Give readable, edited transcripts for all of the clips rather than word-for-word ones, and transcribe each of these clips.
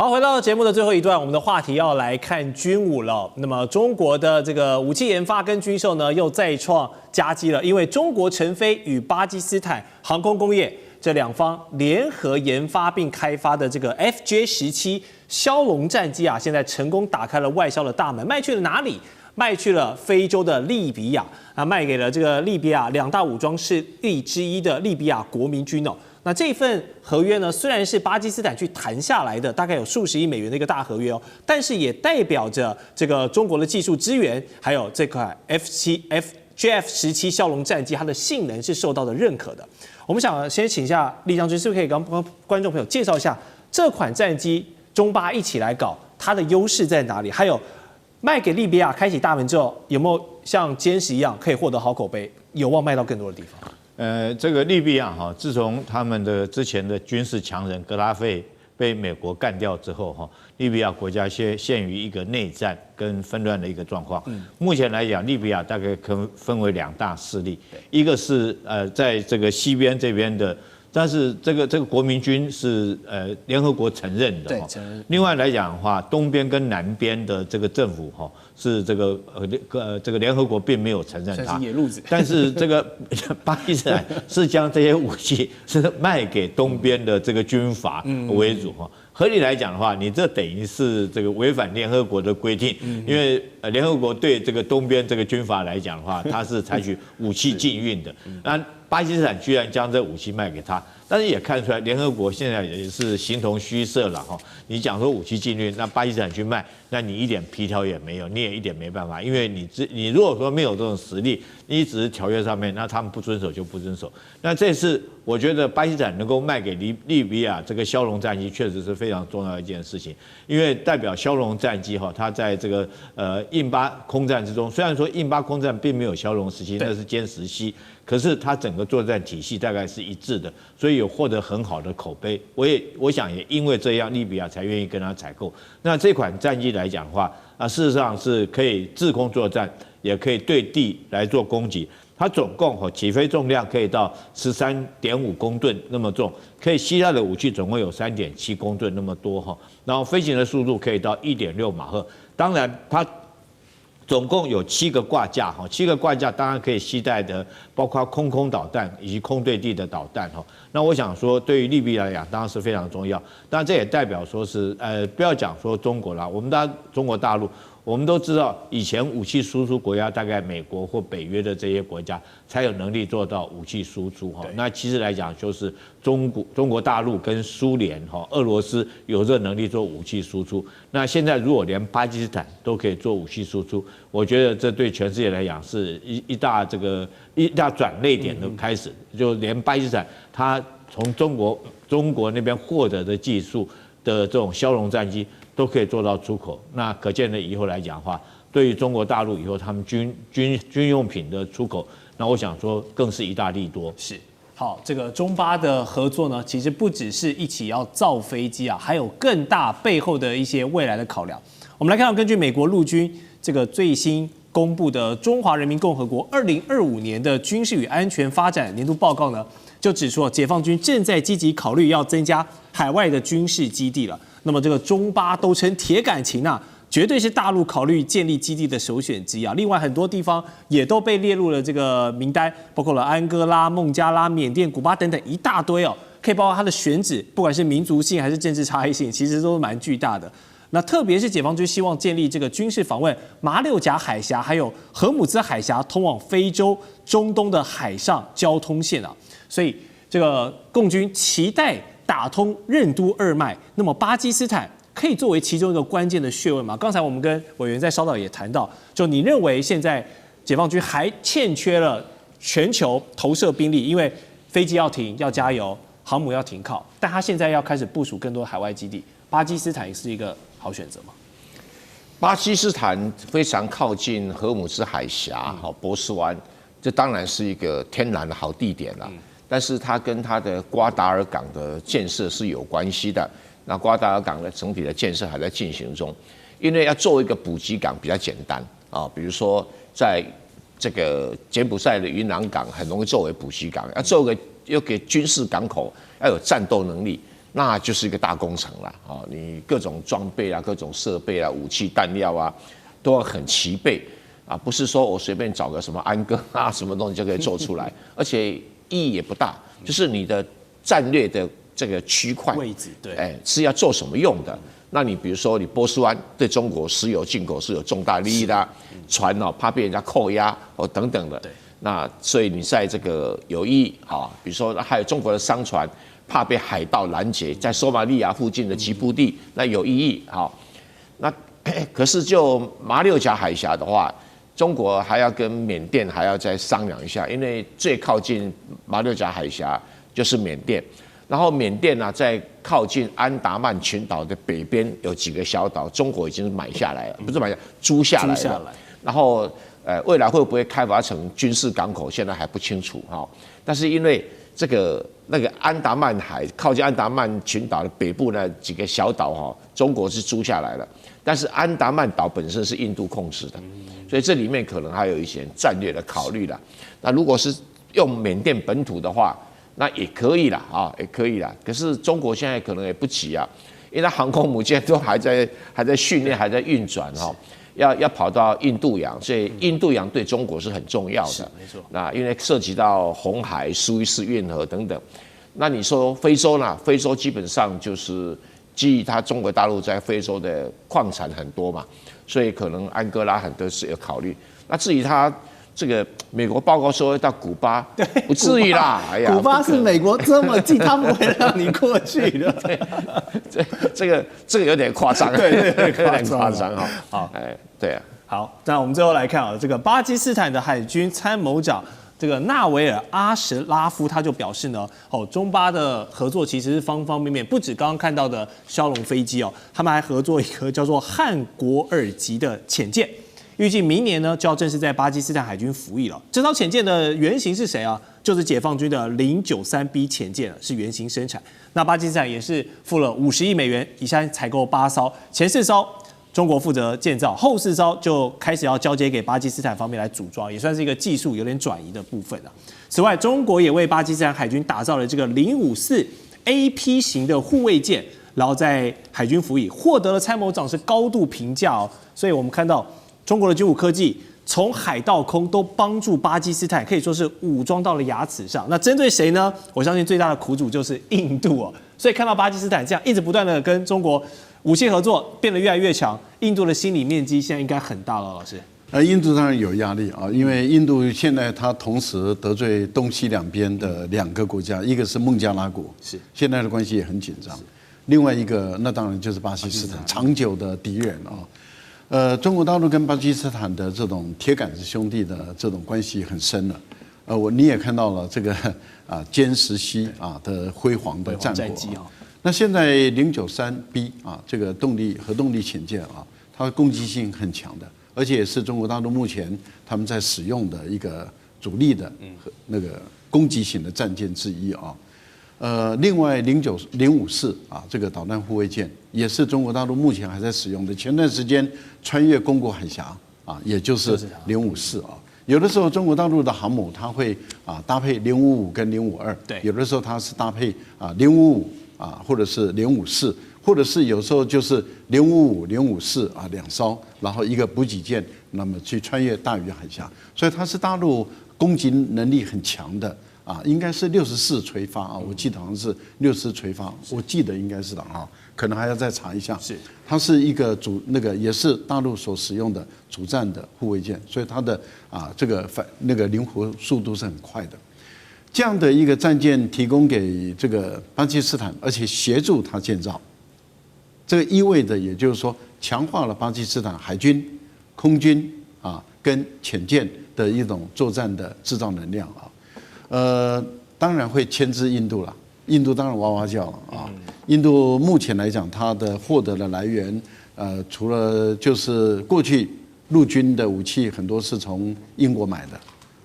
好，回到节目的最后一段，我们的话题要来看军武了。那么中国的这个武器研发跟军售呢，又再创佳绩了，因为中国成飞与巴基斯坦航空工业这两方联合研发并开发的这个 FJ-17枭龙战机啊，现在成功打开了外销的大门，卖去了哪里？卖去了非洲的利比亚，卖给了这个利比亚两大武装势力之一的利比亚国民军哦。那这份合约呢，虽然是巴基斯坦去谈下来的，大概有数十亿美元的一个大合约哦，但是也代表着这个中国的技术支援，还有这款 FJF-17枭龙战机它的性能是受到的认可的。我们想先请一下厉将军，是不是可以跟观众朋友介绍一下这款战机中巴一起来搞，它的优势在哪里？还有卖给利比亚开启大门之后，有没有像歼十一样可以获得好口碑，有望卖到更多的地方？这个利比亚哈，自从他们的之前的军事强人格拉费被美国干掉之后哈，利比亚国家陷于一个内战跟纷乱的一个状况。目前来讲，利比亚大概可分为两大势力，一个是在这个西边这边的。但是这个国民军是联合国承认的，对，承认。另外来讲的话，东边跟南边的这个政府哈是这个联合国并没有承认它，是野路子。但是这个巴基斯坦是将这些武器是卖给东边的这个军阀为主哈。合理来讲的话，你这等于是这个违反联合国的规定，因为联合国对这个东边这个军阀来讲的话，它是采取武器禁运的。那巴基斯坦居然将这武器卖给他，但是也看出来联合国现在也是形同虚设了哈。你讲说武器禁运，那巴基斯坦去卖，那你一点皮条也没有，你也一点没办法，因为你如果说没有这种实力，你只是条约上面，那他们不遵守就不遵守。那这次我觉得巴基斯坦能够卖给利比亚这个枭龙战机，确实是非常重要的一件事情，因为代表枭龙战机哈，它在这个印巴空战之中，虽然说印巴空战并没有枭龙17，那是歼17。可是它整个作战体系大概是一致的，所以有获得很好的口碑。我想也因为这样，利比亚才愿意跟他采购。那这款战机来讲的话，事实上是可以制空作战，也可以对地来做攻击。它总共起飞重量可以到13.5公吨那么重，可以携带的武器总共有3.7公吨那么多哈。然后飞行的速度可以到1.6马赫。当然它总共有7个挂架哈，7个挂架当然可以携带的，包括空导弹以及空对地的导弹哈。那我想说，对于利比亚来讲，当然是非常重要。当然这也代表说是不要讲说中国啦，我们中国大陆。我们都知道，以前武器输出国家大概美国或北约的这些国家才有能力做到武器输出哈。那其实来讲，就是中国大陆跟苏联哈、俄罗斯有这能力做武器输出。那现在如果连巴基斯坦都可以做武器输出，我觉得这对全世界来讲是一大转捩点的开始。就连巴基斯坦，它从中国那边获得的技术的这种枭龙战机。都可以做到出口，那可见的以后来讲的话，对于中国大陆以后他们军用品的出口，那我想说更是一大利多。是，好，这个中巴的合作呢，其实不只是一起要造飞机啊，还有更大背后的一些未来的考量。我们来看到，根据美国陆军这个最新公布的《中华人民共和国2025年的军事与安全发展年度报告》呢，就指出解放军正在积极考虑要增加海外的军事基地了。那么这个中巴都称铁感情啊，绝对是大陆考虑建立基地的首选之一啊。另外很多地方也都被列入了这个名单，包括了安哥拉、孟加拉、缅甸、古巴等等一大堆哦，可以包括它的选址，不管是民族性还是政治差异性，其实都是蛮巨大的。那特别是解放军希望建立这个军事访问马六甲海峡还有荷姆兹海峡通往非洲、中东的海上交通线啊，所以这个共军期待打通任督二脉，那么巴基斯坦可以作为其中一个关键的穴位吗？刚才我们跟委员在稍早也谈到，就你认为现在解放军还欠缺了全球投射兵力，因为飞机要停要加油，航母要停靠，但他现在要开始部署更多海外基地，巴基斯坦也是一个好选择吗？巴基斯坦非常靠近荷姆兹海峡，波斯湾，这当然是一个天然的好地点了。但是它跟它的瓜达尔港的建设是有关系的。那瓜达尔港的整体的建设还在进行中，因为要做一个补给港比较简单啊，比如说在这个柬埔寨的云南港很容易作为补给港，要做个又给军事港口要有战斗能力，那就是一个大工程了啊！你各种装备啊、各种设备啊、武器弹药啊，都要很齐备啊，不是说我随便找个什么安哥啊、什么东西就可以做出来，而且意义也不大，就是你的战略的这个区块位置，对，是要做什么用的？那你比如说，你波斯湾对中国石油进口是有重大利益的，船怕被人家扣押等等的。那所以你在这个有意义比如说还有中国的商船怕被海盗拦截，在索马利亚附近的吉布地，那有意义那可是就马六甲海峡的话，中国还要跟缅甸还要再商量一下，因为最靠近马六甲海峡就是缅甸。然后缅甸呢，在靠近安达曼群岛的北边有几个小岛，中国已经买下来了，不是买下，租下来了。然后未来会不会开发成军事港口，现在还不清楚但是因为那个安达曼海靠近安达曼群岛的北部那几个小岛中国是租下来了，但是安达曼岛本身是印度控制的，所以这里面可能还有一些战略的考虑啦。那如果是用缅甸本土的话，那也可以啦也可以啦。可是中国现在可能也不急啊，因为它航空母舰都还在训练，还在运转要跑到印度洋，所以印度洋对中国是很重要的。没错。那因为涉及到红海、苏伊士运河等等。那你说非洲呢？非洲基本上就是基于它中国大陆在非洲的矿产很多嘛，所以可能安哥拉很多是有考虑。那至于它这个美国报告说到古巴，不至于啦。哎呀，古巴是美国这么近，他不会让你过去的。这个有点夸张，对，有点夸张好，对啊。好，那我们最后来看这个巴基斯坦的海军参谋长这个纳维尔阿什拉夫他就表示呢，中巴的合作其实是方方面面，不止刚刚看到的枭龙飞机他们还合作一个叫做汉国尔级的潜舰。预计明年呢就要正式在巴基斯坦海军服役了。这艘潜舰的原型是谁啊？就是解放军的093B 潜舰是原型生产。那巴基斯坦也是付了50亿美元，以下采购8艘，前4艘中国负责建造，后4艘就开始要交接给巴基斯坦方面来组装，也算是一个技术有点转移的部分啊。此外，中国也为巴基斯坦海军打造了这个054 AP 型的护卫舰，然后在海军服役，获得了参谋长是高度评价所以我们看到中国的军武科技从海到空都帮助巴基斯坦，可以说是武装到了牙齿上。那针对谁呢？我相信最大的苦主就是印度所以看到巴基斯坦这样一直不断的跟中国武器合作，变得越来越强，印度的心理面积现在应该很大了，老师。印度当然有压力因为印度现在它同时得罪东西两边的2个国家，一个是孟加拉国，是现在的关系也很紧张；另外一个那当然就是巴基斯坦，长久的敌人中国大陆跟巴基斯坦的这种铁杆子兄弟的这种关系很深了。你也看到了这个歼10C的辉煌的战果那现在093B 这个核动力潜舰它的攻击性很强的，而且也是中国大陆目前他们在使用的一个主力的那个攻击型的战舰之一另外054这个导弹护卫舰也是中国大陆目前还在使用的。前段时间穿越公国海峡也就是054有的时候中国大陆的航母它会搭配055跟052，对，有的时候它是搭配055或者是054，或者是有时候就是055、0542艘，然后一个补给舰，那么去穿越大隅海峡，所以它是大陆攻击能力很强的。应该是64垂发我记得好像是60垂发，我记得应该是的可能还要再查一下。是，它是一个也是大陆所使用的主战的护卫舰，所以它的这个灵活速度是很快的。这样的一个战舰提供给这个巴基斯坦，而且协助它建造，这个意味着也就是说强化了巴基斯坦海军、空军跟潜舰的一种作战的制造能量当然会牵制印度了。印度当然哇哇叫了印度目前来讲，它的获得的来源，除了就是过去陆军的武器很多是从英国买的，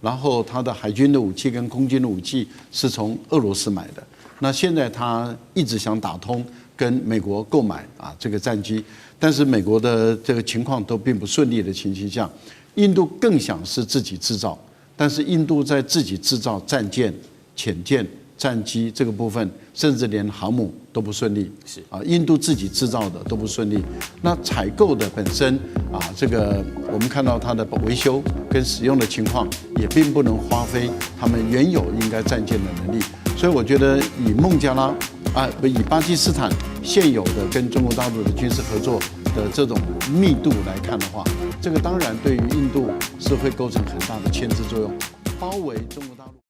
然后它的海军的武器跟空军的武器是从俄罗斯买的。那现在它一直想打通跟美国购买这个战机，但是美国的这个情况都并不顺利的情形下，印度更想是自己制造。但是印度在自己制造战舰、潜舰战机这个部分，甚至连航母都不顺利。是啊，印度自己制造的都不顺利。那采购的本身啊，这个我们看到它的维修跟使用的情况，也并不能花费他们原有应该占舰的能力。所以我觉得以孟加拉以巴基斯坦现有的跟中国大陆的军事合作的这种密度来看的话，这个当然对于印度是会构成很大的牵制作用，包围中国大陆。